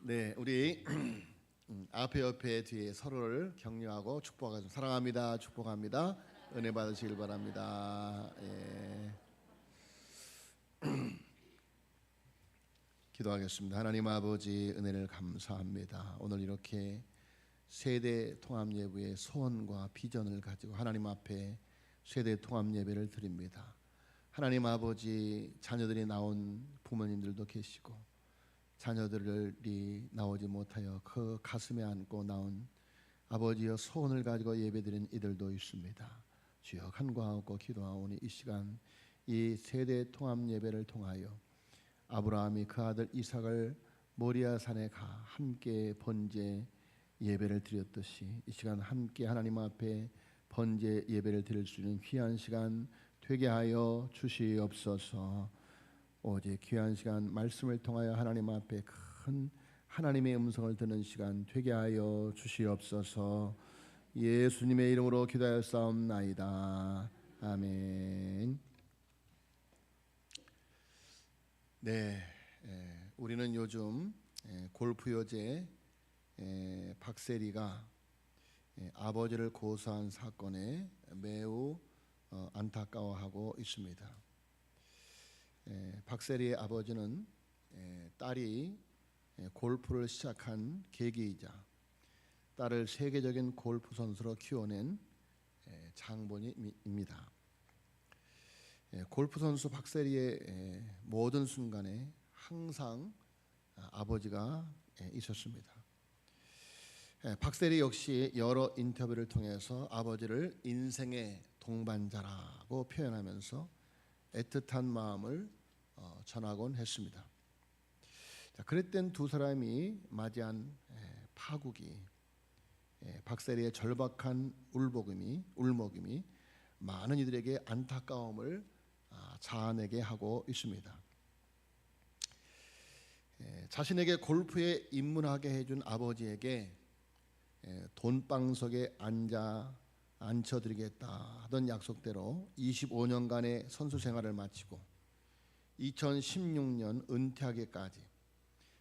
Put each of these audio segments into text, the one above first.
네, 우리 앞에 옆에 뒤에 서로를 격려하고 축복하죠. 사랑합니다. 축복합니다. 은혜 받으시길 바랍니다. 예. 기도하겠습니다. 하나님 아버지 은혜를 감사합니다. 오늘 이렇게 세대 통합 예배의 소원과 비전을 가지고 하나님 앞에 세대 통합 예배를 드립니다. 하나님 아버지 자녀들이 나온 부모님들도 계시고 자녀들이 나오지 못하여 그 가슴에 안고 나온 아버지의 소원을 가지고 예배드린 이들도 있습니다. 주여 간구하고 기도하오니 이 시간 이 세대 통합 예배를 통하여 아브라함이 그 아들 이삭을 모리아 산에 가 함께 번제 예배를 드렸듯이 이 시간 함께 하나님 앞에 번제 예배를 드릴 수 있는 귀한 시간 되게 하여 주시옵소서. 오직 귀한 시간 말씀을 통하여 하나님 앞에 큰 하나님의 음성을 듣는 시간 되게 하여 주시옵소서. 예수님의 이름으로 기도하였사옵나이다. 아멘. 네, 우리는 요즘 골프 여제 박세리가 아버지를 고소한 사건에 매우 안타까워하고 있습니다. 박세리의 아버지는 딸이 골프를 시작한 계기이자 딸을 세계적인 골프 선수로 키워낸 장본인입니다. 골프 선수 박세리의 모든 순간에 항상 아버지가 있었습니다. 박세리 역시 여러 인터뷰를 통해서 아버지를 인생의 동반자라고 표현하면서 애틋한 마음을 전하곤 했습니다. 그랬던 두 사람이 맞이한 파국이 박세리의 절박한 울먹임이 많은 이들에게 안타까움을 자아내게 하고 있습니다. 자신에게 골프에 입문하게 해준 아버지에게 돈방석에 앉혀드리겠다 하던 약속대로 25년간의 선수 생활을 마치고 2016년 은퇴하기까지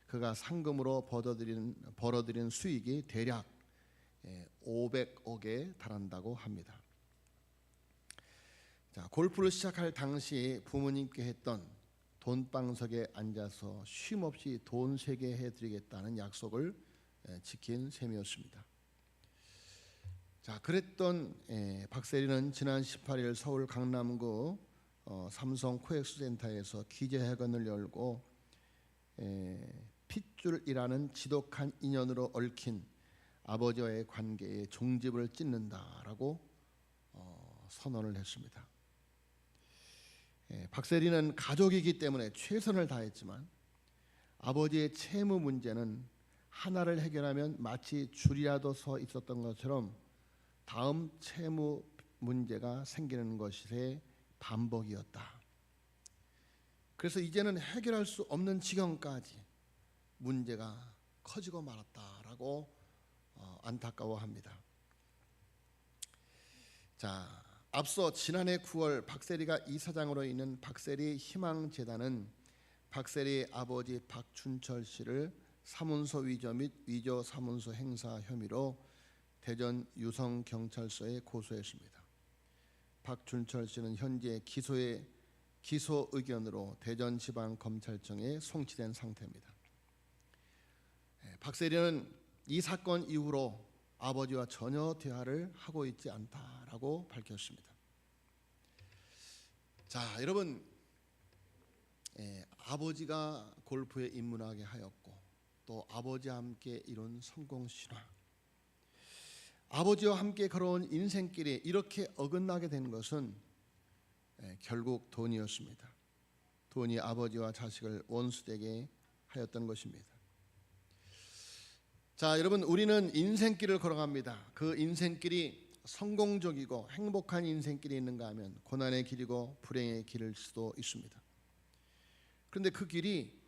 그가 상금으로 벌어들인 수익이 대략 500억에 달한다고 합니다. 자, 골프를 시작할 당시 부모님께 했던 돈방석에 앉아서 쉼없이 돈 세게 해드리겠다는 약속을 지킨 셈이었습니다. 자, 그랬던 박세리는 지난 18일 서울 강남구 삼성 코엑스 센터에서 기자회견을 열고 핏줄이라는 지독한 인연으로 얽힌 아버지와의 관계에 종집을 찍는다라고 선언을 했습니다. 박세리는 가족이기 때문에 최선을 다했지만 아버지의 채무 문제는 하나를 해결하면 마치 줄이라도 서 있었던 것처럼 다음 채무 문제가 생기는 것의 반복이었다. 그래서 이제는 해결할 수 없는 지경까지 문제가 커지고 말았다라고 안타까워합니다. 자, 앞서 지난해 9월 박세리가 이사장으로 있는 박세리 희망재단은 박세리의 아버지 박춘철 씨를 사문서 위조 및 위조 사문서 행사 혐의로 대전 유성경찰서에 고소했습니다. 박춘철 씨는 현재 기소 의견으로 대전지방검찰청에 송치된 상태입니다. 박세리는 이 사건 이후로 아버지와 전혀 대화를 하고 있지 않다라고 밝혔습니다. 자, 여러분, 아버지가 골프에 입문하게 하였고 또 아버지와 함께 이룬 성공 신화, 아버지와 함께 걸어온 인생길이 이렇게 어긋나게 된 것은 결국 돈이었습니다. 돈이 아버지와 자식을 원수되게 하였던 것입니다. 자, 여러분, 우리는 인생길을 걸어갑니다. 그 인생길이 성공적이고 행복한 인생길이 있는가 하면 고난의 길이고 불행의 길일 수도 있습니다. 그런데 그 길이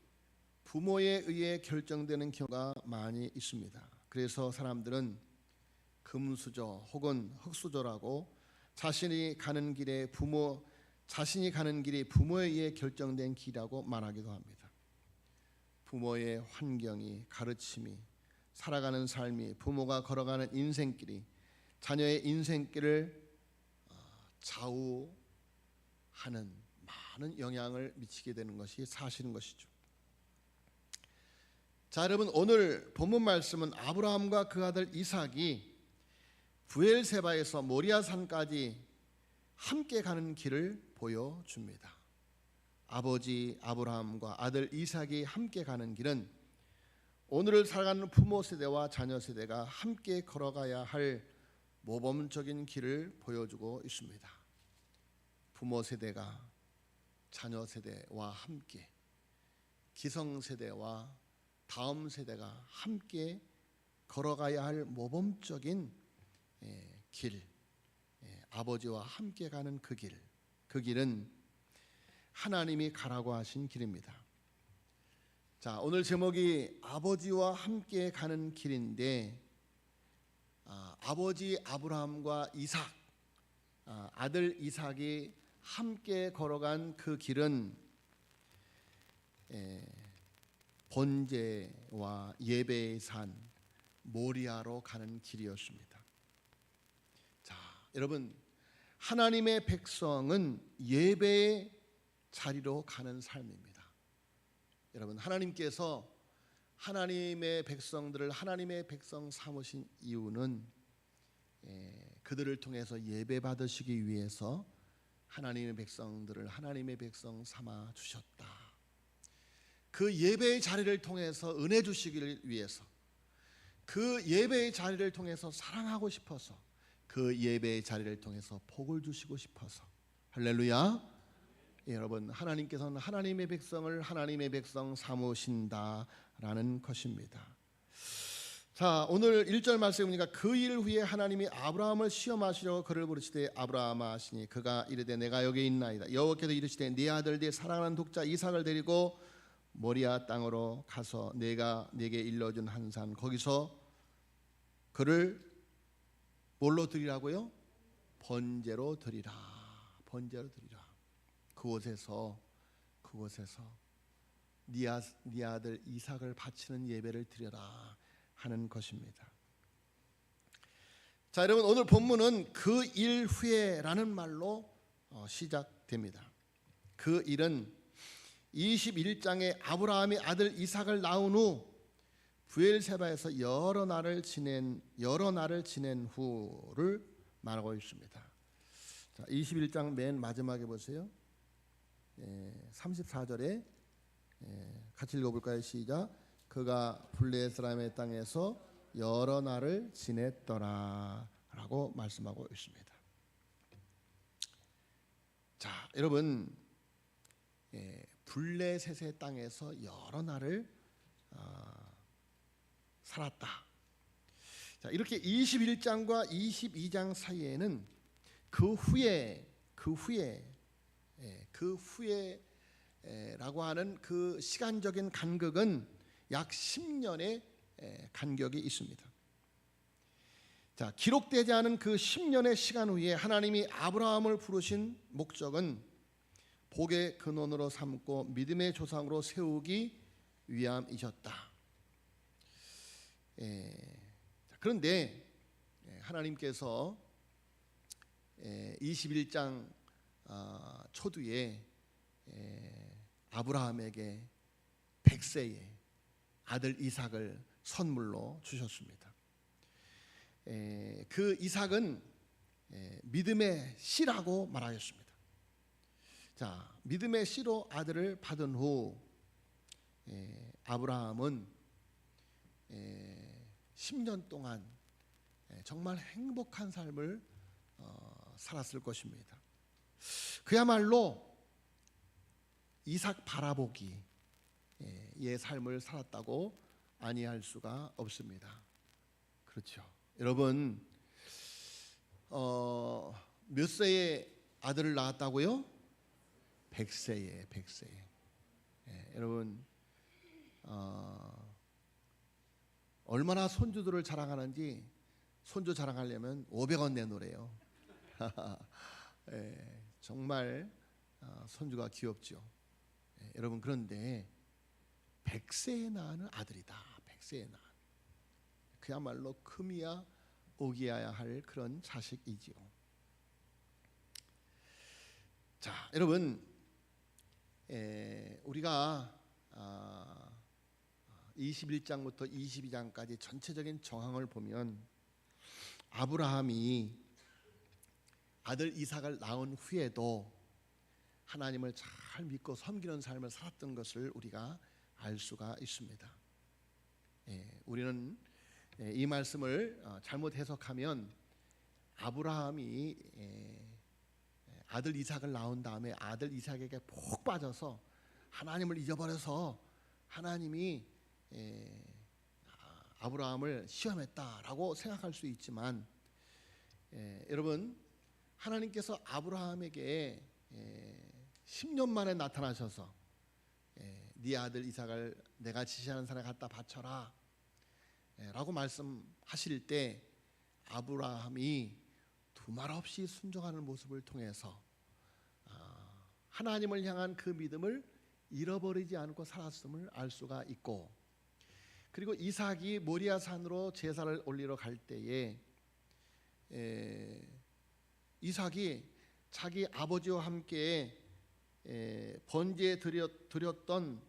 부모에 의해 결정되는 경우가 많이 있습니다. 그래서 사람들은 금수저 혹은 흙수저라고 자신이 가는 길이 부모에 의해 결정된 길이라고 말하기도 합니다. 부모의 환경이, 가르침이, 살아가는 삶이, 부모가 걸어가는 인생길이 자녀의 인생길을 좌우하는 많은 영향을 미치게 되는 것이 사실인 것이죠. 자, 여러분, 오늘 본문 말씀은 아브라함과 그 아들 이삭이 브엘세바에서 모리아산까지 함께 가는 길을 보여줍니다. 아버지 아브라함과 아들 이삭이 함께 가는 길은 오늘을 살아가는 부모 세대와 자녀 세대가 함께 걸어가야 할 모범적인 길을 보여주고 있습니다. 부모 세대가 자녀 세대와 함께, 기성 세대와 다음 세대가 함께 걸어가야 할 모범적인 길, 아버지와 함께 가는 그 길, 그 길은 하나님이 가라고 하신 길입니다. 자, 오늘 제목이 아버지와 함께 가는 길인데, 아버지 아브라함과 이삭, 아들 이삭이 함께 걸어간 그 길은 번제와 예배의 산 모리아로 가는 길이었습니다. 자, 여러분, 하나님의 백성은 예배의 자리로 가는 삶입니다. 여러분, 하나님께서 하나님의 백성들을 하나님의 백성 삼으신 이유는 그들을 통해서 예배 받으시기 위해서 하나님의 백성들을 하나님의 백성 삼아 주셨다. 그 예배의 자리를 통해서 은혜 주시기를 위해서, 그 예배의 자리를 통해서 사랑하고 싶어서, 그 예배의 자리를 통해서 복을 주시고 싶어서. 할렐루야. 여러분, 하나님께서는 하나님의 백성을 하나님의 백성 삼으신다라는 것입니다. 자, 오늘 1절 말씀에 보니까 그 일 후에 하나님이 아브라함을 시험하시려고 그를 부르시되 아브라함아 하시니 그가 이르되 내가 여기 있나이다. 여호와께서 이르시되 네 아들 네 사랑하는 독자 이삭을 데리고 모리아 땅으로 가서 내가 네게 일러준 한 산 거기서 그를 뭘로 드리라고요? 번제로 드리라. 번제로 드리라. 그곳에서 네 아들 이삭을 바치는 예배를 드려라 하는 것입니다. 자, 여러분, 오늘 본문은 그 일 후에라는 말로 시작됩니다. 그 일은 21장에 아브라함이 아들 이삭을 낳은 후 브엘세바에서 여러 날을 지낸 후를 말하고 있습니다. 자, 21장 맨 마지막에 보세요. 34절에 같이 읽어볼까요? 시작. 그가 블레셋람의 땅에서 여러 날을 지냈더라 라고 말씀하고 있습니다. 자, 여러분, 블레셋의 땅에서 여러 날을 살았다. 자, 이렇게 21장과 22장 사이에는 그 후에라고 하는 그 시간적인 간격은 약 10년의 간격이 있습니다. 자, 기록되지 않은 그 10년의 시간 후에 하나님이 아브라함을 부르신 목적은 복의 근원으로 삼고 믿음의 조상으로 세우기 위함이셨다. 그런데 하나님께서 21장 초두에 아브라함에게 100세의 아들 이삭을 선물로 주셨습니다. 그 이삭은 믿음의 씨라고 말하였습니다. 자, 믿음의 씨로 아들을 받은 후 아브라함은 10년 동안 정말 행복한 삶을 살았을 것입니다. 그야말로 이삭 바라보기의 삶을 살았다고 아니할 수가 없습니다. 그렇죠. 여러분, 몇 세에 아들을 낳았다고요? 100세에. 여러분, 얼마나 손주들을 자랑하는지, 손주 자랑하려면 500원 내놓으래요. 정말 손주가 귀엽죠. 여러분, 그런데 100세에 낳은 아들이다. 100세에 낳은. 그야말로 금이야 오기야 할 그런 자식이지요. 자, 여러분, 우리가 21장부터 22장까지 전체적인 정황을 보면 아브라함이 아들 이삭을 낳은 후에도 하나님을 잘 믿고 섬기는 삶을 살았던 것을 우리가 알 수가 있습니다. 우리는 이 말씀을 잘못 해석하면 아브라함이 아들 이삭을 낳은 다음에 아들 이삭에게 푹 빠져서 하나님을 잊어버려서 하나님이 아브라함을 시험했다라고 생각할 수 있지만, 여러분, 하나님께서 아브라함에게 10년 만에 나타나셔서 네 아들 이삭을 내가 지시하는 산에 갖다 바쳐라 라고 말씀하실 때 아브라함이 두말 없이 순종하는 모습을 통해서 하나님을 향한 그 믿음을 잃어버리지 않고 살았음을 알 수가 있고, 그리고 이삭이 모리아 산으로 제사를 올리러 갈 때에 이삭이 자기 아버지와 함께 번제에 드렸던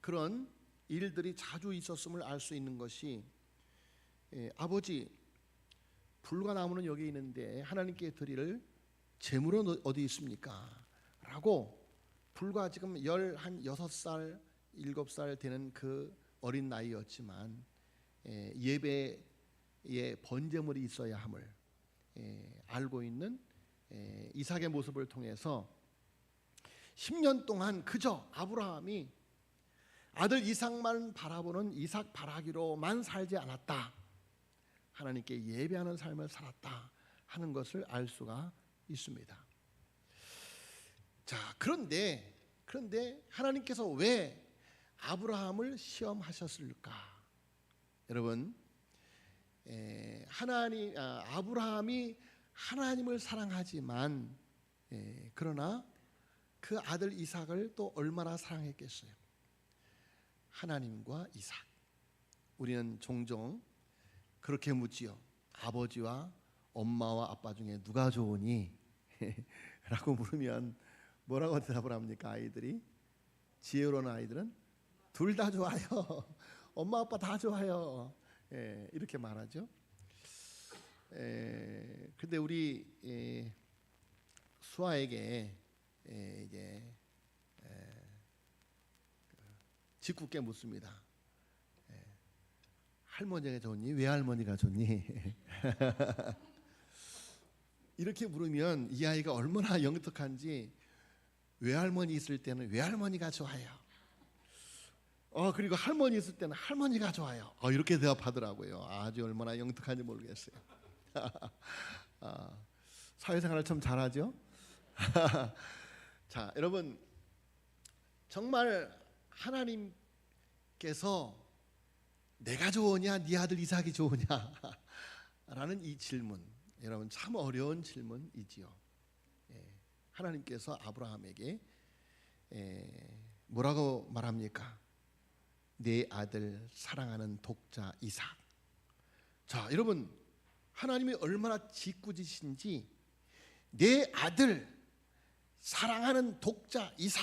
그런 일들이 자주 있었음을 알 수 있는 것이, 아버지, 불과 나무는 여기 있는데 하나님께 드릴 제물은 어디 있습니까? 라고 불과 지금 16살 7살 되는 그 어린 나이였지만 예배에 번제물이 있어야 함을 알고 있는 이삭의 모습을 통해서 10년 동안 그저 아브라함이 아들 이삭만 바라보는 이삭 바라기로만 살지 않았다, 하나님께 예배하는 삶을 살았다 하는 것을 알 수가 있습니다. 자, 그런데 하나님께서 왜 아브라함을 시험하셨을까? 여러분, 아브라함이 하나님을 사랑하지만 그러나 그 아들 이삭을 또 얼마나 사랑했겠어요? 하나님과 이삭. 우리는 종종 그렇게 묻지요. 아버지와 엄마와 아빠 중에 누가 좋으니? 라고 물으면 뭐라고 대답을 합니까? 아이들이, 지혜로운 아이들은 둘 다 좋아요. 엄마 아빠 다 좋아요. 이렇게 말하죠. 근데 우리 수아에게 이제 짓궂게 묻습니다. 할머니가 좋니? 외할머니가 좋니? 이렇게 물으면 이 아이가 얼마나 영특한지, 외할머니 있을 때는 외할머니가 좋아요. 그리고 할머니 있을 때는 할머니가 좋아요. 이렇게 대답하더라고요. 아주 얼마나 영특한지 모르겠어요. 사회생활을 참 잘하죠. 자, 여러분, 정말 하나님께서 내가 좋으냐 네 아들 이삭이 좋으냐 라는 이 질문, 여러분 참 어려운 질문이지요. 하나님께서 아브라함에게 뭐라고 말합니까? 내 아들 사랑하는 독자 이삭. 자, 여러분, 하나님이 얼마나 짓궂으신지, 내 아들 사랑하는 독자 이삭.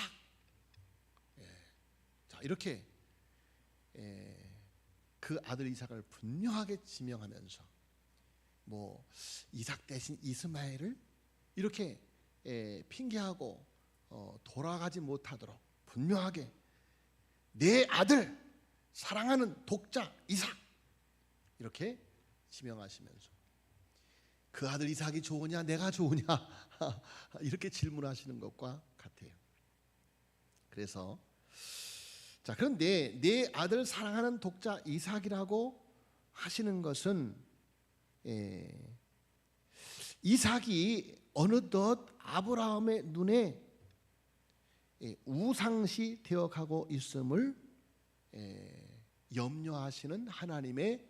자, 이렇게 그 아들 이삭을 분명하게 지명하면서 뭐 이삭 대신 이스마엘을 이렇게 핑계하고 돌아가지 못하도록 분명하게 내 아들 사랑하는 독자 이삭 이렇게 지명하시면서 그 아들 이삭이 좋으냐 내가 좋으냐 이렇게 질문하시는 것과 같아요. 그래서 자, 그런데 내 아들 사랑하는 독자 이삭이라고 하시는 것은 이삭이 어느덧 아브라함의 눈에 우상시 되어가고 있음을 염려하시는 하나님의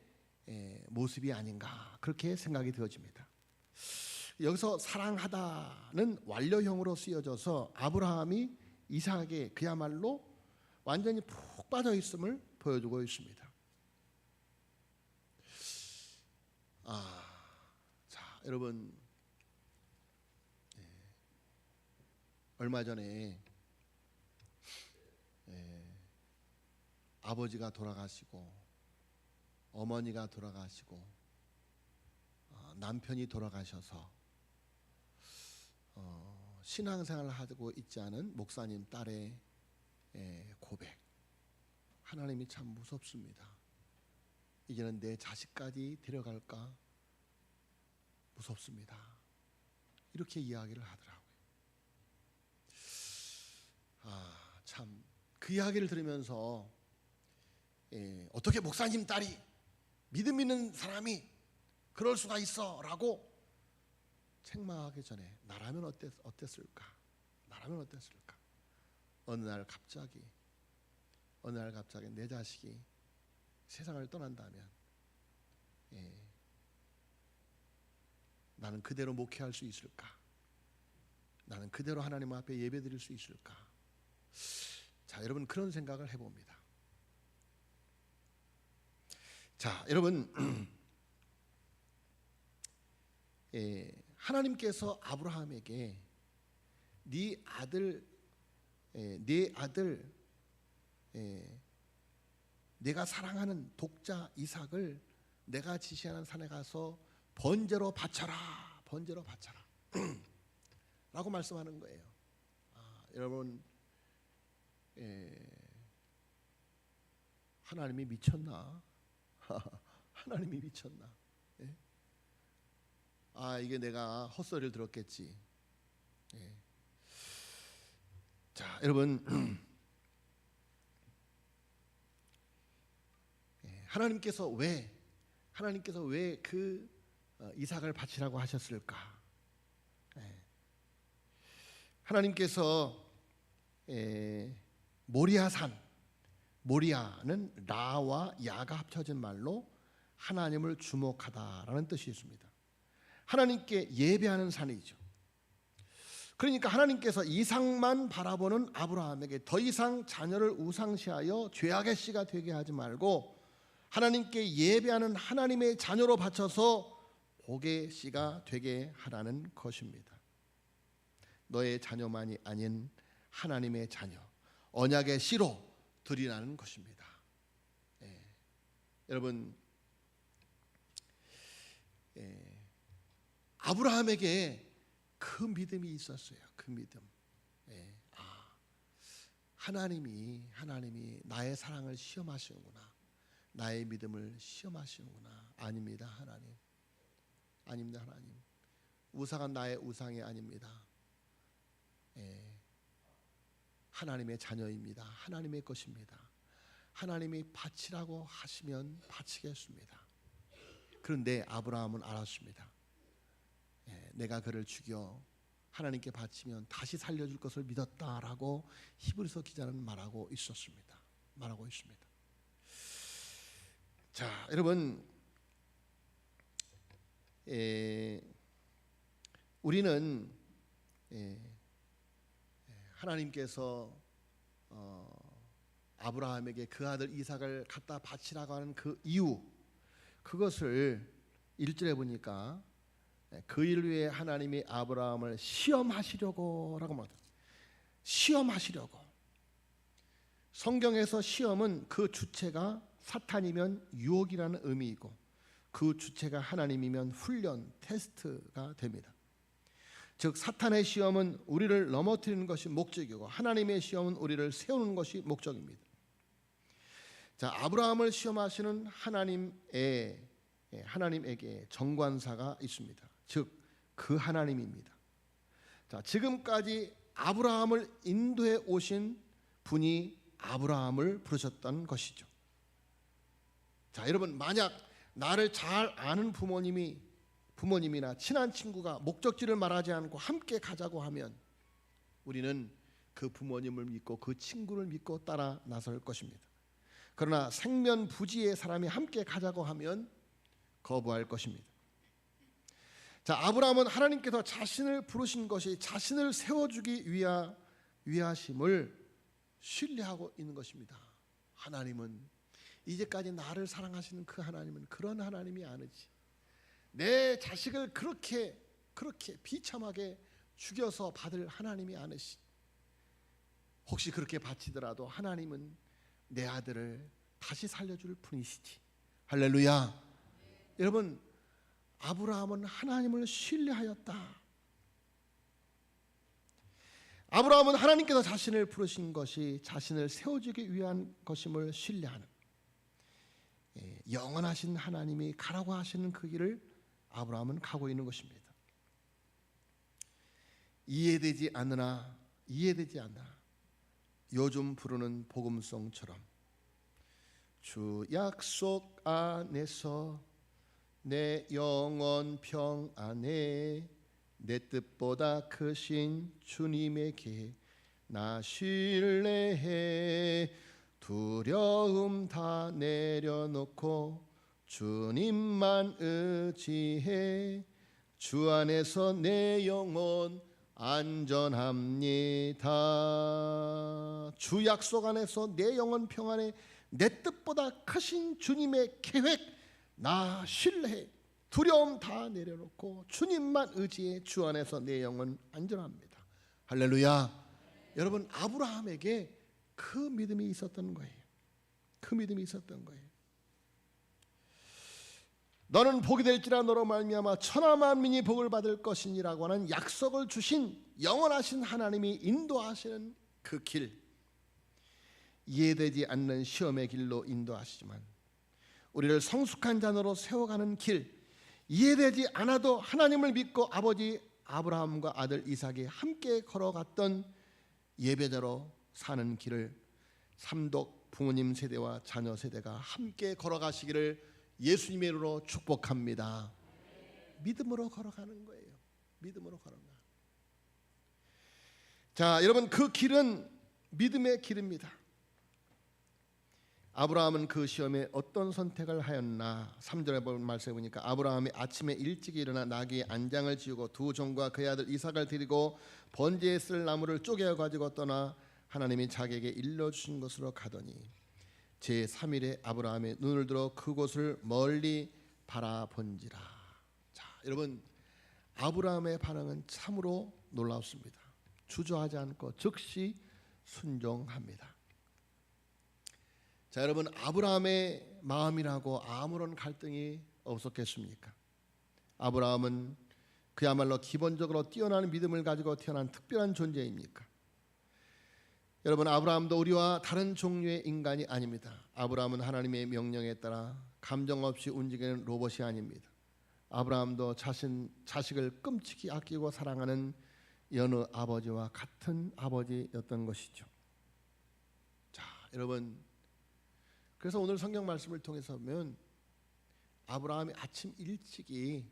모습이 아닌가, 그렇게 생각이 되어집니다. 여기서 사랑하다는 완료형으로 쓰여져서 아브라함이 이삭에게 그야말로 완전히 푹 빠져 있음을 보여주고 있습니다. 자, 여러분, 얼마 전에 아버지가 돌아가시고 어머니가 돌아가시고 남편이 돌아가셔서 신앙생활을 하고 있지 않은 목사님 딸의 고백, 하나님이 참 무섭습니다. 이제는 내 자식까지 데려갈까 무섭습니다. 이렇게 이야기를 하더라고요. 참 그 이야기를 들으면서 어떻게 목사님 딸이, 믿음 있는 사람이 그럴 수가 있어 라고 책망하기 전에 나라면 어땠을까? 나라면 어땠을까? 어느 날 갑자기 내 자식이 세상을 떠난다면 나는 그대로 목회할 수 있을까? 나는 그대로 하나님 앞에 예배드릴 수 있을까? 자, 여러분, 그런 생각을 해봅니다. 자, 여러분, 하나님께서 아브라함에게 네 아들 내가 사랑하는 독자 이삭을 내가 지시하는 산에 가서 번제로 바쳐라 라고 말씀하는 거예요. 여러분, 하나님이 미쳤나? 하나님이 미쳤나? 이게 내가 헛소리를 들었겠지. 자, 여러분, 하나님께서 왜 그 이삭을 바치라고 하셨을까? 하나님께서 모리아는 라와 야가 합쳐진 말로 하나님을 주목하다라는 뜻이 있습니다. 하나님께 예배하는 산이죠. 그러니까 하나님께서 이삭만 바라보는 아브라함에게 더 이상 자녀를 우상시하여 죄악의 씨가 되게 하지 말고 하나님께 예배하는 하나님의 자녀로 바쳐서 복의 씨가 되게 하라는 것입니다. 너의 자녀만이 아닌 하나님의 자녀, 언약의 씨로 드리라는 것입니다. 여러분, 아브라함에게 그 믿음이 있었어요. 그 믿음. 하나님이 나의 사랑을 시험하시는구나. 나의 믿음을 시험하시는구나. 아닙니다, 하나님. 아닙니다, 하나님. 우상은 나의 우상이 아닙니다. 하나님의 자녀입니다. 하나님의 것입니다. 하나님이 바치라고 하시면 바치겠습니다. 그런데 아브라함은 알았습니다. 내가 그를 죽여 하나님께 바치면 다시 살려줄 것을 믿었다라고 히브리서 기자는 말하고 있습니다. 자, 여러분, 우리는 하나님께서 아브라함에게 그 아들 이삭을 갖다 바치라고 하는 그 이유, 그것을 1절에 보니까 그 일 위에 하나님이 아브라함을 시험하시려고 라고 말합니다. 시험하시려고. 성경에서 시험은 그 주체가 사탄이면 유혹이라는 의미이고 그 주체가 하나님이면 훈련, 테스트가 됩니다. 즉 사탄의 시험은 우리를 넘어뜨리는 것이 목적이고 하나님의 시험은 우리를 세우는 것이 목적입니다. 자, 아브라함을 시험하시는 하나님에게 정관사가 있습니다. 즉 그 하나님입니다. 자, 지금까지 아브라함을 인도해 오신 분이 아브라함을 부르셨던 것이죠. 자, 여러분, 만약 나를 잘 아는 부모님이나 친한 친구가 목적지를 말하지 않고 함께 가자고 하면 우리는 그 부모님을 믿고 그 친구를 믿고 따라 나설 것입니다. 그러나 생면부지의 사람이 함께 가자고 하면 거부할 것입니다. 자, 아브라함은 하나님께서 자신을 부르신 것이 자신을 세워주기 위하심을 신뢰하고 있는 것입니다. 하나님은, 이제까지 나를 사랑하시는 그 하나님은 그런 하나님이 아니지. 내 자식을 그렇게 비참하게 죽여서 받을 하나님이 아니시. 혹시 그렇게 바치더라도 하나님은 내 아들을 다시 살려줄 분이시지. 할렐루야. 여러분, 아브라함은 하나님을 신뢰하였다. 아브라함은 하나님께서 자신을 부르신 것이 자신을 세워주기 위한 것임을 신뢰하는, 영원하신 하나님이 가라고 하시는 그 길을 아브라함은 가고 있는 것입니다. 이해되지 않으나 요즘 부르는 복음송처럼 주 약속 안에서 내 영원 평안에 내 뜻보다 크신 주님에게 나 신뢰해 두려움 다 내려놓고 주님만 의지해 주 안에서 내 영혼 안전합니다. 주 약속 안에서 내 영혼 평안에 내 뜻보다 크신 주님의 계획 나 신뢰해 두려움 다 내려놓고 주님만 의지해 주 안에서 내 영혼 안전합니다. 할렐루야. 여러분, 아브라함에게 그 믿음이 있었던 거예요. 그 믿음이 있었던 거예요. 너는 복이 될지라 너로 말미암아 천하 만민이 복을 받을 것이니라고 하는 약속을 주신 영원하신 하나님이 인도하시는 그 길, 이해되지 않는 시험의 길로 인도하시지만 우리를 성숙한 자녀로 세워가는 길, 이해되지 않아도 하나님을 믿고 아버지 아브라함과 아들 이삭이 함께 걸어갔던 예배자로 사는 길을 삼독 부모님 세대와 자녀 세대가 함께 걸어가시기를 예수님의 이름으로 축복합니다. 믿음으로 걸어가는 거예요. 믿음으로 걸어가. 자, 여러분, 그 길은 믿음의 길입니다. 아브라함은 그 시험에 어떤 선택을 하였나? 3절에 보면 말씀해 보니까 아브라함이 아침에 일찍 일어나 나귀의 안장을 지우고 두 종과 그의 아들 이삭을 데리고 번제에 쓸 나무를 쪼개어 가지고 떠나 하나님이 자기에게 일러주신 곳으로 가더니 제3일에 아브라함의 눈을 들어 그곳을 멀리 바라본지라. 자, 여러분, 아브라함의 반응은 참으로 놀랍습니다. 주저하지 않고 즉시 순종합니다. 자, 여러분, 아브라함의 마음이라고 아무런 갈등이 없었겠습니까? 아브라함은 그야말로 기본적으로 뛰어난 믿음을 가지고 태어난 특별한 존재입니까? 여러분, 아브라함도 우리와 다른 종류의 인간이 아닙니다. 아브라함은 하나님의 명령에 따라 감정 없이 움직이는 로봇이 아닙니다. 아브라함도 자식을 끔찍이 아끼고 사랑하는 여느 아버지와 같은 아버지였던 것이죠. 자, 여러분, 그래서 오늘 성경 말씀을 통해서 보면 아브라함이 아침 일찍이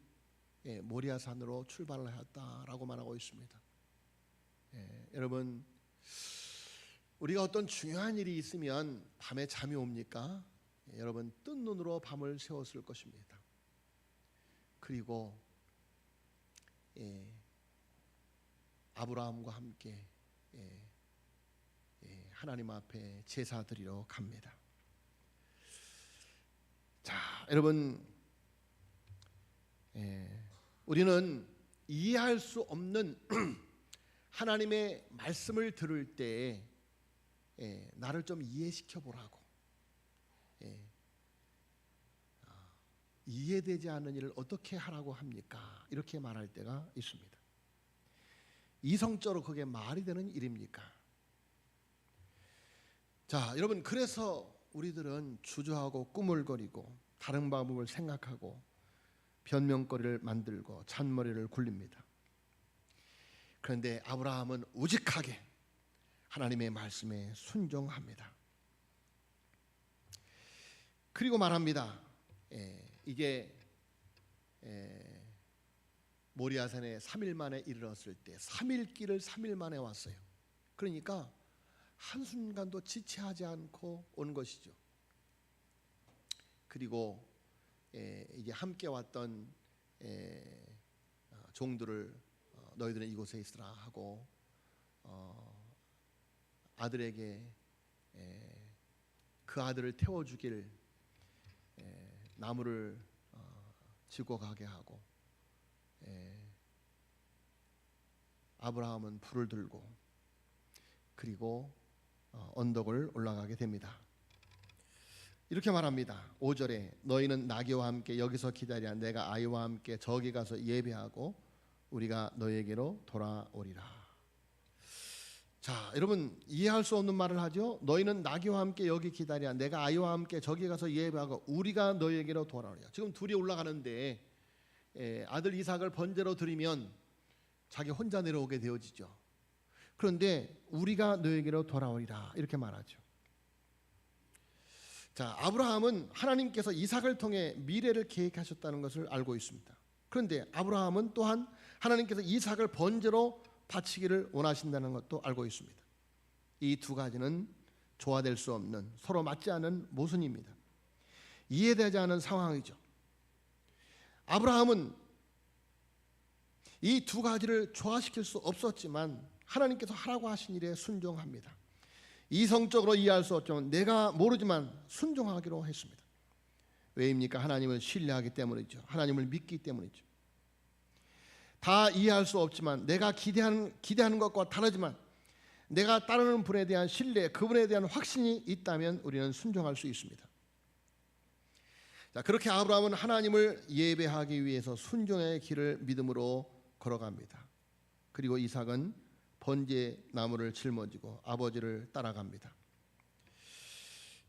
모리아산으로 출발을 하였다라고 말하고 있습니다. 여러분, 우리가 어떤 중요한 일이 있으면 밤에 잠이 옵니까? 여러분, 뜬 눈으로 밤을 새웠을 것입니다. 그리고 아브라함과 함께 하나님 앞에 제사 드리러 갑니다. 자, 여러분, 우리는 이해할 수 없는 하나님의 말씀을 들을 때 나를 좀 이해시켜 보라고, 이해되지 않는 일을 어떻게 하라고 합니까? 이렇게 말할 때가 있습니다. 이성적으로 그게 말이 되는 일입니까? 자, 여러분, 그래서 우리들은 주저하고 꾸물거리고 다른 방법을 생각하고 변명거리를 만들고 잔머리를 굴립니다. 그런데 아브라함은 우직하게 하나님의 말씀에 순종합니다. 그리고 말합니다. 이게 모리아산에 3일 만에 이르렀을 때 3일 길을 3일 만에 왔어요. 그러니까 한순간도 지체하지 않고 온 것이죠. 그리고 이제 함께 왔던 종들을 너희들은 이곳에 있으라 하고 아들에게 그 아들을 태워주길 나무를 지고 가게 하고, 아브라함은 불을 들고 그리고 언덕을 올라가게 됩니다. 이렇게 말합니다. 5절에 너희는 나귀와 함께 여기서 기다리라. 내가 아이와 함께 저기 가서 예배하고 우리가 너에게로 돌아오리라. 자, 여러분 이해할 수 없는 말을 하죠. 너희는 나귀와 함께 여기 기다리라. 내가 아이와 함께 저기 가서 예배하고 우리가 너에게로 돌아오리라. 지금 둘이 올라가는데 아들 이삭을 번제로 드리면 자기 혼자 내려오게 되어지죠. 그런데 우리가 너에게로 돌아오리라 이렇게 말하죠. 자, 아브라함은 하나님께서 이삭을 통해 미래를 계획하셨다는 것을 알고 있습니다. 그런데 아브라함은 또한 하나님께서 이삭을 번제로 바치기를 원하신다는 것도 알고 있습니다. 이 두 가지는 조화될 수 없는, 서로 맞지 않는 모순입니다. 이해되지 않은 상황이죠. 아브라함은 이 두 가지를 조화시킬 수 없었지만 하나님께서 하라고 하신 일에 순종합니다. 이성적으로 이해할 수 없지만 내가 모르지만 순종하기로 했습니다. 왜입니까? 하나님을 신뢰하기 때문이죠. 하나님을 믿기 때문이죠. 다 이해할 수 없지만 내가 기대하는 것과 다르지만 내가 따르는 분에 대한 신뢰, 그분에 대한 확신이 있다면 우리는 순종할 수 있습니다. 자, 그렇게 아브라함은 하나님을 예배하기 위해서 순종의 길을 믿음으로 걸어갑니다. 그리고 이삭은 번제 나무를 짊어지고 아버지를 따라갑니다.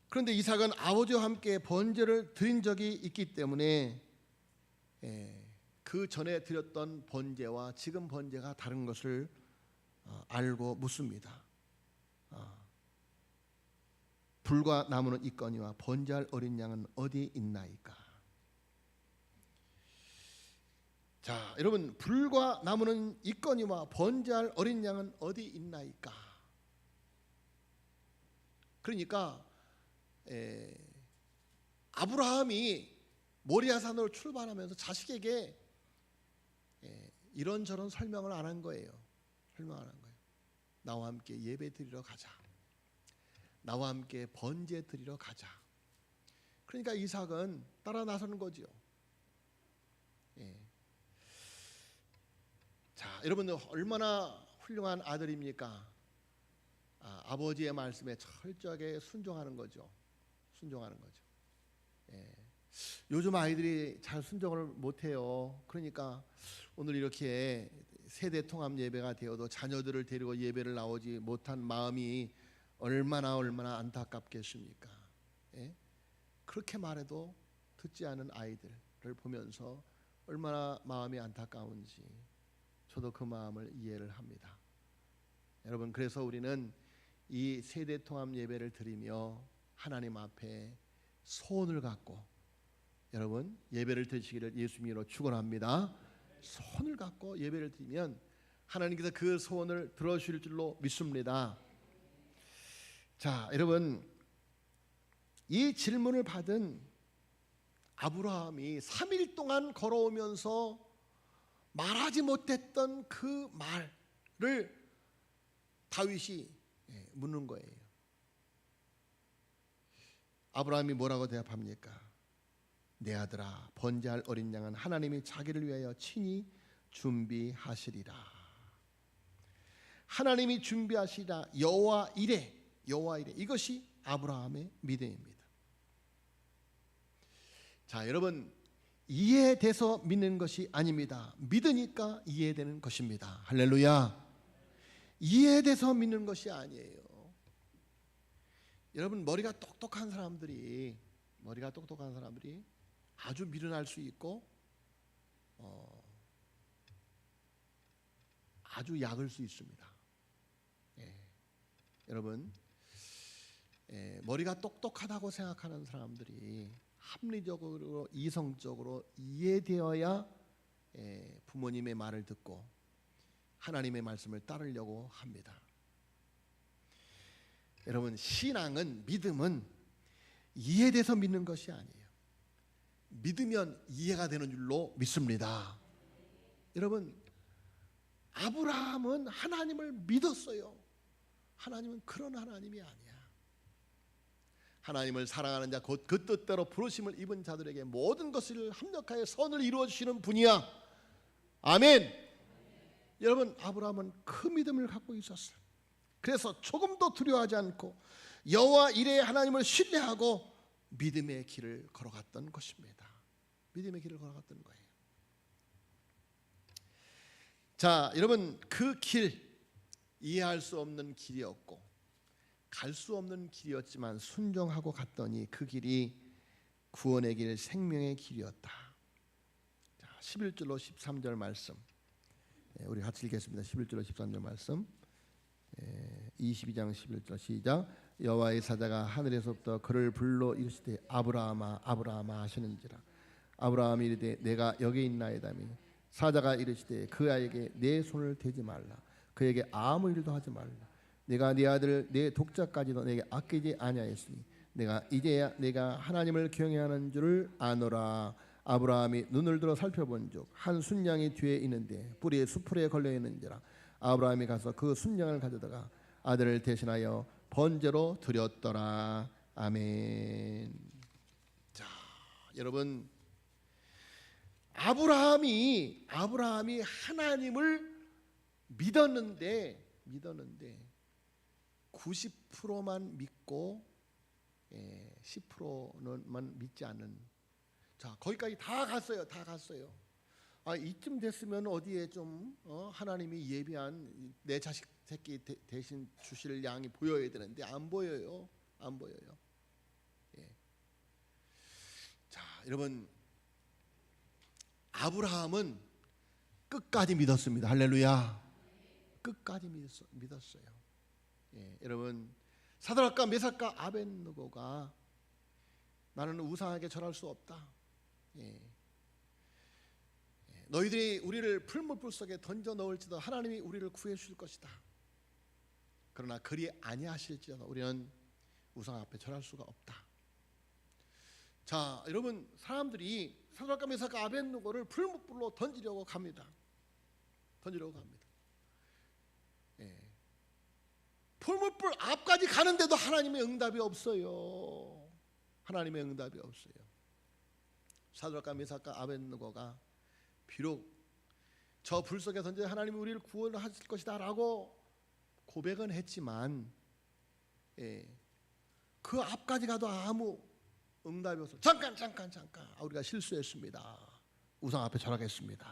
그런데 이삭은 아버지와 함께 번제를 드린 적이 있기 때문에 그 전에 드렸던 번제와 지금 번제가 다른 것을 알고 묻습니다. 불과 나무는 있거니와 번제할 어린 양은 어디 있나이까? 자, 여러분, 불과 나무는 있거니와 번제할 어린 양은 어디 있나이까? 그러니까 아브라함이 모리아산으로 출발하면서 자식에게 이런저런 설명을 안 한 거예요. 설명 안 한 거예요. 나와 함께 예배 드리러 가자. 나와 함께 번제 드리러 가자. 그러니까 이삭은 따라 나서는 거지요. 자, 여러분 얼마나 훌륭한 아들입니까? 아버지의 말씀에 철저하게 순종하는 거죠. 순종하는 거죠. 요즘 아이들이 잘 순종을 못해요. 그러니까 오늘 이렇게 세대 통합 예배가 되어도 자녀들을 데리고 예배를 나오지 못한 마음이 얼마나 안타깝겠습니까? 그렇게 말해도 듣지 않은 아이들을 보면서 얼마나 마음이 안타까운지 저도 그 마음을 이해를 합니다. 여러분, 그래서 우리는 이 세대 통합 예배를 드리며 하나님 앞에 소원을 갖고 여러분 예배를 드리시기를 예수님으로 축원합니다. 소원을 갖고 예배를 드리면 하나님께서 그 소원을 들어주실 줄로 믿습니다. 자, 여러분 이 질문을 받은 아브라함이 3일 동안 걸어오면서 말하지 못했던 그 말을 다윗이 묻는 거예요. 아브라함이 뭐라고 대답합니까? 내 아들아, 번제할 어린 양은 하나님이 자기를 위하여 친히 준비하시리라. 하나님이 준비하시리라. 여호와 이레. 이것이 아브라함의 믿음입니다. 자, 여러분 이해돼서 믿는 것이 아닙니다. 믿으니까 이해되는 것입니다. 할렐루야. 이해돼서 믿는 것이 아니에요. 여러분 머리가 똑똑한 사람들이 아주 미련할 수 있고 아주 약을 수 있습니다. 여러분 머리가 똑똑하다고 생각하는 사람들이 합리적으로 이성적으로 이해되어야 부모님의 말을 듣고 하나님의 말씀을 따르려고 합니다. 여러분 신앙은 믿음은 이해돼서 믿는 것이 아니에요. 믿으면 이해가 되는 줄로 믿습니다. 여러분 아브라함은 하나님을 믿었어요. 하나님은 그런 하나님이 아니야. 하나님을 사랑하는 자 곧 그 뜻대로 부르심을 입은 자들에게 모든 것을 합력하여 선을 이루어 주시는 분이야. 아멘. 여러분, 아브라함은 그 믿음을 갖고 있었어요. 그래서 조금도 두려워하지 않고 여호와 이레의 하나님을 신뢰하고 믿음의 길을 걸어갔던 것입니다. 믿음의 길을 걸어갔던 거예요. 자, 여러분, 그 길, 이해할 수 없는 길이었고 갈 수 없는 길이었지만 순종하고 갔더니 그 길이 구원의 길, 생명의 길이었다. 자, 11절로 13절 말씀, 우리 같이 읽겠습니다. 11절로 13절 말씀, 22장 11절 시작. 여호와의 사자가 하늘에서부터 그를 불러 이르시되 아브라함아 아브라함아 하시는지라. 아브라함이 이르되 내가 여기 있나이다니. 사자가 이르시되 그 아이에게 내 손을 대지 말라. 그에게 아무 일도 하지 말라. 내가 네 아들 내 독자까지도 내게 아끼지 아니하였으니 내가 이제야 내가 하나님을 경외하는 줄을 아노라. 아브라함이 눈을 들어 살펴본즉 한 순양이 뒤에 있는데 뿔이 수풀에 걸려 있는지라. 아브라함이 가서 그 순양을 가져다가 아들을 대신하여 번제로 드렸더라. 아멘. 자, 여러분, 아브라함이 하나님을 믿었는데 90%만 믿고 10%만 믿지 않는. 자, 거기까지 다 갔어요. 이쯤 됐으면 어디에 좀 하나님이 예비한 내 자식 새끼 대신 주실 양이 보여야 되는데 안 보여요. 예. 자, 여러분, 아브라함은 끝까지 믿었습니다. 할렐루야. 끝까지 믿었어요. 예, 여러분, 사드락과 메삭과 아벳느고가 나는 우상에게 절할 수 없다. 예. 너희들이 우리를 풀무불 속에 던져 넣을지도 하나님이 우리를 구해 주실 것이다. 그러나 그리 아니하실지어도 우리는 우상 앞에 절할 수가 없다. 자, 여러분, 사람들이 사드락과 메삭과 아벳느고를 풀무불로 던지려고 갑니다. 예. 풀무불 앞까지 가는데도 하나님의 응답이 없어요. 사드락과 메삭과 아벳느고가 비록 저 불 속에 던져 하나님이 우리를 구원하실 것이다 라고 고백은 했지만 그 앞까지 가도 아무 응답이 없어. 잠깐 우리가 실수했습니다. 우상 앞에 절하겠습니다.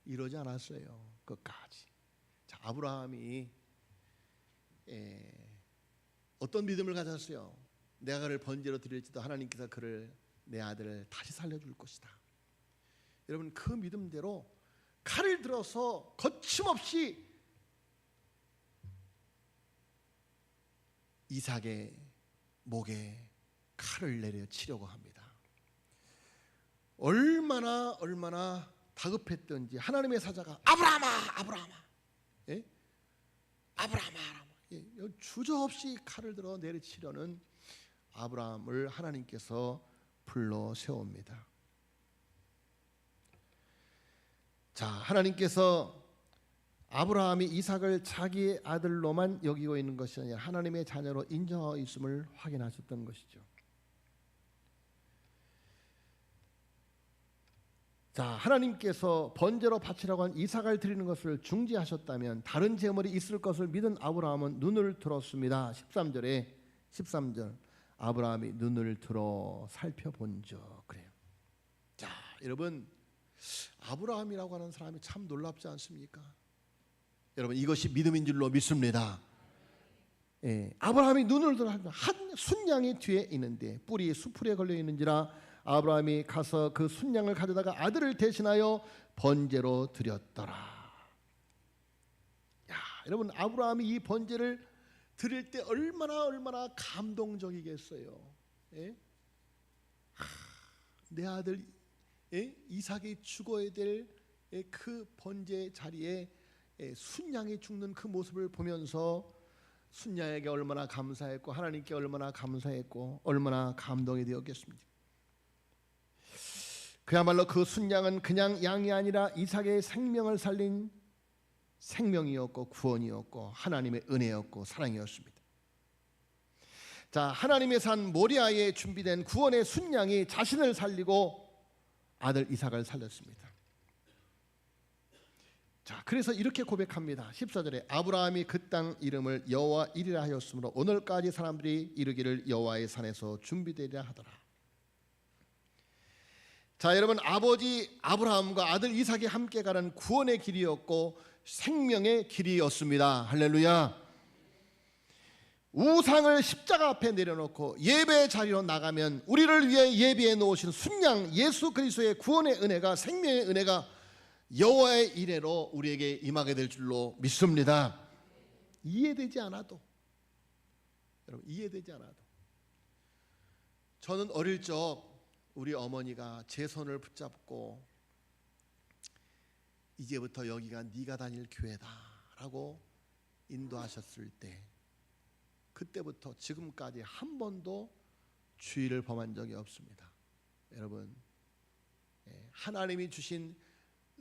이러지 않았어요. 끝까지. 자, 아브라함이 어떤 믿음을 가졌어요? 내가 그를 번제로 드릴지도 하나님께서 그를 내 아들을 다시 살려줄 것이다. 여러분, 그 믿음대로 칼을 들어서 거침없이 이삭의 목에 칼을 내려 치려고 합니다. 얼마나 다급했던지 하나님의 사자가 아브라함아 주저없이 칼을 들어 내리치려는 아브라함을 하나님께서 불러 세웁니다. 자, 하나님께서 아브라함이 이삭을 자기의 아들로만 여기고 있는 것이 아니라 하나님의 자녀로 인정하고 있음을 확인하셨던 것이죠. 자, 하나님께서 번제로 바치라고 한 이삭을 드리는 것을 중지하셨다면 다른 제물이 있을 것을 믿은 아브라함은 눈을 들었습니다. 13절 아브라함이 눈을 들어 살펴본즉 그래요. 자, 여러분, 아브라함이라고 하는 사람이 참 놀랍지 않습니까? 여러분, 이것이 믿음인 줄로 믿습니다. 아브라함이 눈을 들어 한 순양이 뒤에 있는데 뿔이 수풀에 걸려 있는지라. 아브라함이 가서 그 순양을 가져다가 아들을 대신하여 번제로 드렸더라. 야, 여러분, 아브라함이 이 번제를 드릴 때 얼마나 감동적이겠어요. 내 아들 이삭이 죽어야 될 그 번제 자리에 순양이 죽는 그 모습을 보면서 순양에게 얼마나 감사했고 하나님께 얼마나 감사했고 얼마나 감동이 되었겠습니까? 그야말로 그 순양은 그냥 양이 아니라 이삭의 생명을 살린 생명이었고 구원이었고 하나님의 은혜였고 사랑이었습니다. 자, 하나님의 산 모리아에 준비된 구원의 순양이 자신을 살리고 아들 이삭을 살렸습니다. 자, 그래서 이렇게 고백합니다. 14절에 아브라함이 그 땅 이름을 여호와 이리라 하였으므로 오늘까지 사람들이 이르기를 여호와의 산에서 준비되리라 하더라. 자, 여러분, 아버지 아브라함과 아들 이삭이 함께 가는 구원의 길이었고 생명의 길이었습니다. 할렐루야. 우상을 십자가 앞에 내려놓고 예배 자리로 나가면 우리를 위해 예비해 놓으신 순양 예수 그리스도의 구원의 은혜가, 생명의 은혜가 여호와의 이레로 우리에게 임하게 될 줄로 믿습니다. 이해되지 않아도, 여러분, 이해되지 않아도, 저는 어릴 적 우리 어머니가 제 손을 붙잡고 이제부터 여기가 네가 다닐 교회다라고 인도하셨을 때, 그때부터 지금까지 한 번도 주의를 범한 적이 없습니다. 여러분, 하나님이 주신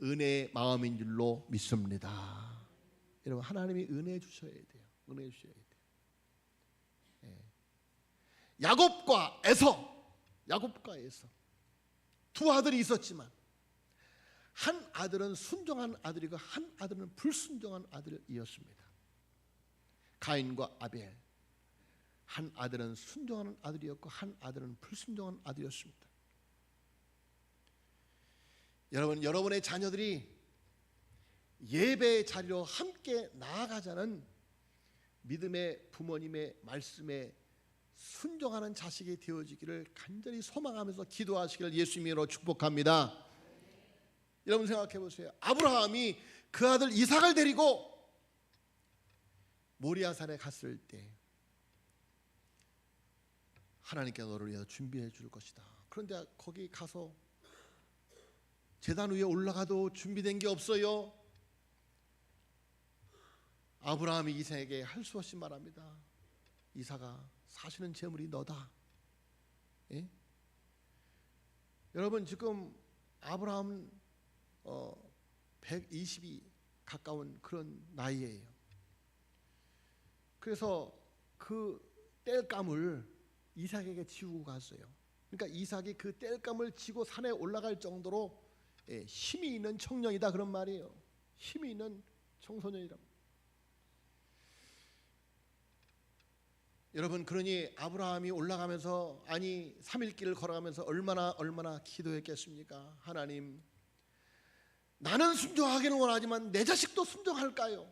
은혜의 마음인 줄로 믿습니다. 여러분, 하나님이 은혜 주셔야 돼요. 은혜 주셔야 돼요. 야곱과 에서 두 아들이 있었지만 한 아들은 순종한 아들이고 한 아들은 불순종한 아들이었습니다. 가인과 아벨, 한 아들은 순종하는 아들이었고 한 아들은 불순종한 아들이었습니다. 여러분, 여러분의 자녀들이 예배의 자리로 함께 나아가자는 믿음의 부모님의 말씀에 순종하는 자식이 되어지기를 간절히 소망하면서 기도하시기를 예수님으로 축복합니다. 여러분, 생각해 보세요. 아브라함이 그 아들 이삭을 데리고 모리아산에 갔을 때 하나님께 너를 위해서 준비해 줄 것이다. 그런데 거기 가서 제단 위에 올라가도 준비된 게 없어요. 아브라함이 이삭에게 할 수 없이 말합니다. 이삭아, 사시는 재물이 너다. 예? 여러분, 지금 아브라함 120이 가까운 그런 나이예요. 그래서 그 땔감을 이삭에게 지우고 갔어요. 그러니까 이삭이 그 땔감을 지고 산에 올라갈 정도로 힘이 있는 청년이다, 그런 말이에요. 힘이 있는 청소년이라. 여러분, 그러니 아브라함이 올라가면서, 아니 3일 길을 걸어가면서 얼마나 기도했겠습니까? 하나님, 나는 순종하기는 원하지만 내 자식도 순종할까요?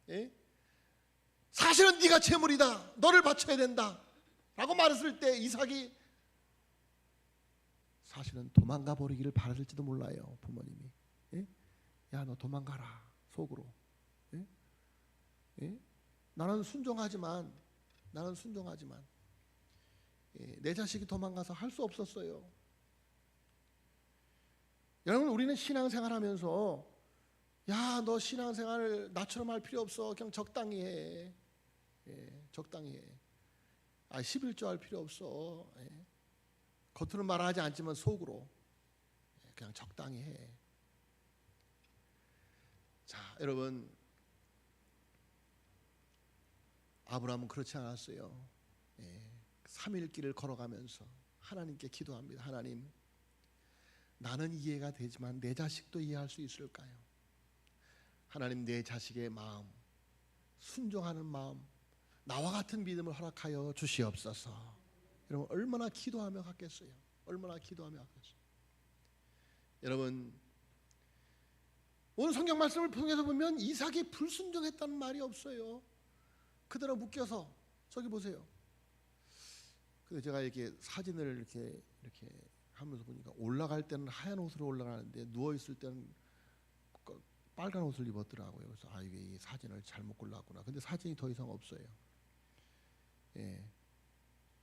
예? 사실은 네가 재물이다, 너를 바쳐야 된다 라고 말했을 때 이삭이 사실은 도망가 버리기를 바랐을지도 몰라요. 부모님이, 예? 야, 너 도망가라, 속으로. 예? 예? 나는 순종하지만 내 자식이 도망가서 할 수 없었어요. 여러분, 우리는 신앙생활 하면서 야, 너 신앙생활 나처럼 할 필요 없어, 그냥 적당히 해. 적당히 해. 11조 할 필요 없어. 겉으로 말하지 않지만 속으로 그냥 적당히 해. 자, 여러분, 아브라함은 그렇지 않았어요. 3일 길을 걸어가면서 하나님께 기도합니다. 하나님, 나는 이해가 되지만 내 자식도 이해할 수 있을까요? 하나님, 내 자식의 마음, 순종하는 마음, 나와 같은 믿음을 허락하여 주시옵소서. 여러분, 얼마나 기도하며 갔겠어요? 얼마나 기도하며 갔겠어요? 여러분, 오늘 성경 말씀을 통해서 보면 이삭이 불순종했다는 말이 없어요. 그대로 묶여서, 저기 보세요. 근데 제가 이렇게 사진을 이렇게 하면서 보니까 올라갈 때는 하얀 옷으로 올라가는데 누워 있을 때는 빨간 옷을 입었더라고요. 그래서 이게 이 사진을 잘못 골랐구나. 근데 사진이 더 이상 없어요.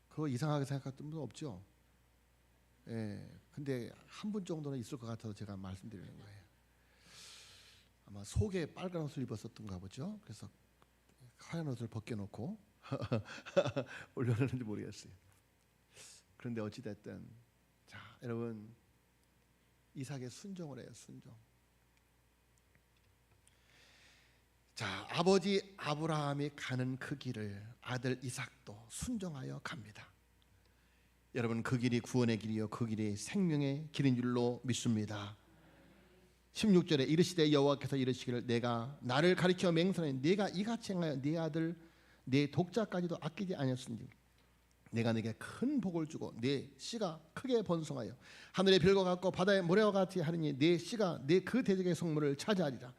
그거 이상하게 생각했던 분 없죠? 근데 한 분 정도는 있을 것 같아서 제가 말씀드리는 거예요. 아마 속에 빨간 옷을 입었었던가 보죠. 그래서 하얀 옷을 벗겨놓고 올려놓는지 모르겠어요. 그런데 어찌됐든, 자, 여러분, 이삭의 순종을 해요. 순종. 자, 아버지 아브라함이 가는 그 길을 아들 이삭도 순종하여 갑니다. 여러분, 그 길이 구원의 길이요 그 길이 생명의 길인 줄로 믿습니다. 16절에 이르시되 여호와께서 이르시기를 내가 나를 가리켜 맹세하니 네가 이같이 행하여 네 아들 네 독자까지도 아끼지 아니었으니 내가 네게 큰 복을 주고 네 씨가 크게 번성하여 하늘의 별과 같고 바다의 모래와 같이 하리니 네 씨가 네 그 대적의 성물을 차지하리라.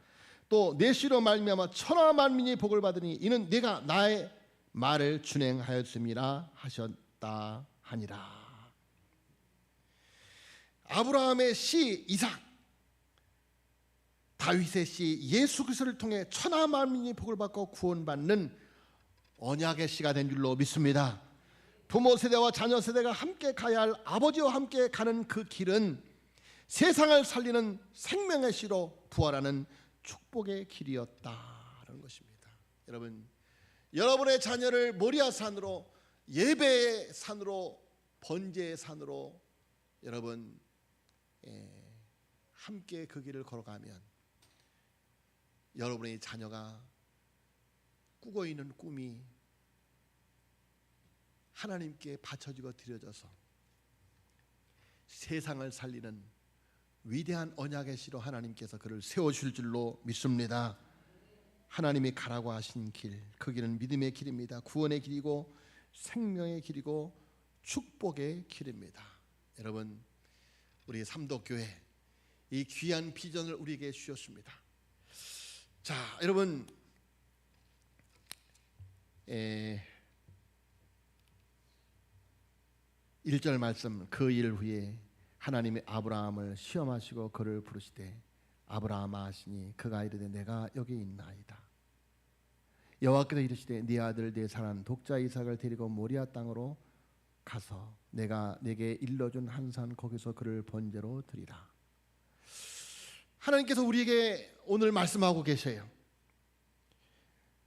또 내 씨로 말미암아 천하 만민이 복을 받으니 이는 네가 나의 말을 준행하였음이라 하셨다 하니라. 아브라함의 씨 이삭, 다윗의 씨 예수 그리스도를 통해 천하 만민이 복을 받고 구원받는 언약의 씨가 된 줄로 믿습니다. 부모 세대와 자녀 세대가 함께 가야 할 아버지와 함께 가는 그 길은 세상을 살리는 생명의 씨로 부활하는 축복의 길이었다라는 것입니다. 여러분, 여러분의 자녀를 모리아 산으로, 예배의 산으로, 번제의 산으로 여러분 함께 그 길을 걸어가면 여러분의 자녀가 꾸고 있는 꿈이 하나님께 바쳐지고 드려져서 세상을 살리는 위대한 언약의 씨로 하나님께서 그를 세워주실 줄로 믿습니다. 하나님이 가라고 하신 길, 그 길은 믿음의 길입니다. 구원의 길이고 생명의 길이고 축복의 길입니다. 여러분, 우리 삼도교회 이 귀한 비전을 우리에게 주셨습니다. 자, 여러분, 1절 말씀, 그 일 후에 하나님이 아브라함을 시험하시고 그를 부르시되 아브라함아 하시니 그가 이르되 내가 여기 있나이다. 여호와께서 이르시되 네 아들 네 사랑 독자 이삭을 데리고 모리아 땅으로 가서 내가 네게 일러준 한 산 거기서 그를 번제로 드리라. 하나님께서 우리에게 오늘 말씀하고 계셔요.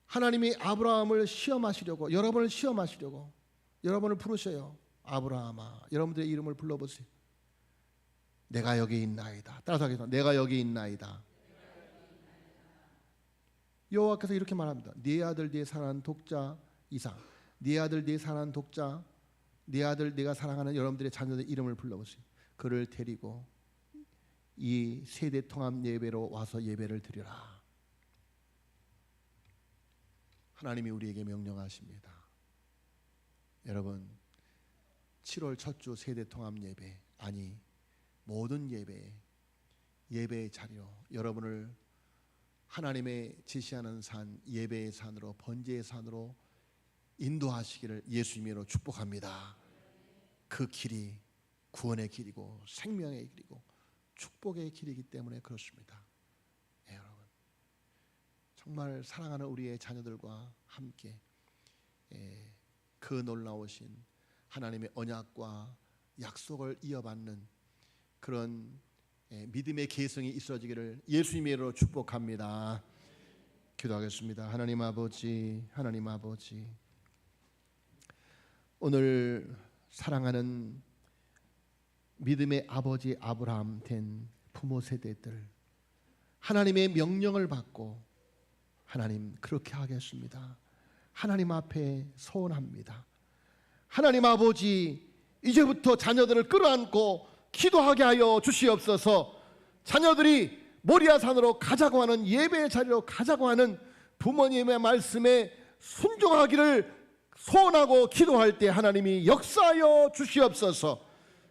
하나님이 아브라함을 시험하시려고, 여러분을 시험하시려고 여러분을 부르셔요. 아브라함아, 여러분들의 이름을 불러보세요. 내가 여기 있나이다. 따라서 하겠습니다. 내가 여기 있나이다. 여호와께서 이렇게 말합니다. 네 아들 네 사랑하는 독자 이삭, 네 아들 네 사랑하는 독자, 네 아들 네가 사랑하는 여러분들의 자녀들 이름을 불러보세요. 그를 데리고 이 세대 통합 예배로 와서 예배를 드리라. 하나님이 우리에게 명령하십니다. 여러분, 7월 첫 주 세대 통합 예배, 아니 모든 예배의 자리로 여러분을 하나님의 제시하는 산, 예배의 산으로, 번제의 산으로 인도하시기를 예수님으로 축복합니다. 그 길이 구원의 길이고 생명의 길이고 축복의 길이기 때문에 그렇습니다. 네, 여러분, 정말 사랑하는 우리의 자녀들과 함께 그 놀라우신 하나님의 언약과 약속을 이어받는 그런 믿음의 계승이 있어지기를 예수님의 이름으로 축복합니다. 기도하겠습니다. 하나님 아버지, 하나님 아버지, 오늘 사랑하는 믿음의 아버지 아브라함 된 부모 세대들, 하나님의 명령을 받고 하나님 그렇게 하겠습니다. 하나님 앞에 소원합니다. 하나님 아버지, 이제부터 자녀들을 끌어안고 기도하게 하여 주시옵소서. 자녀들이 모리아산으로 가자고 하는 예배의 자리로 가자고 하는 부모님의 말씀에 순종하기를 소원하고 기도할 때 하나님이 역사하여 주시옵소서.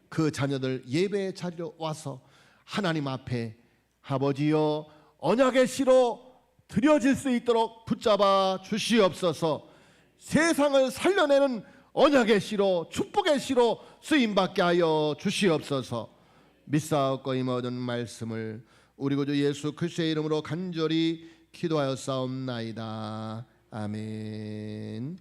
그 자녀들 예배의 자리로 와서 하나님 앞에 아버지여 언약의 씨로 드려질 수 있도록 붙잡아 주시옵소서. 세상을 살려내는 언약의 씨로, 축복의 씨로 쓰임받게 하여 주시옵소서. 믿사옵고 이 모든 말씀을 우리 구주 예수 그리스도의 이름으로 간절히 기도하여 싸움나이다. 아멘.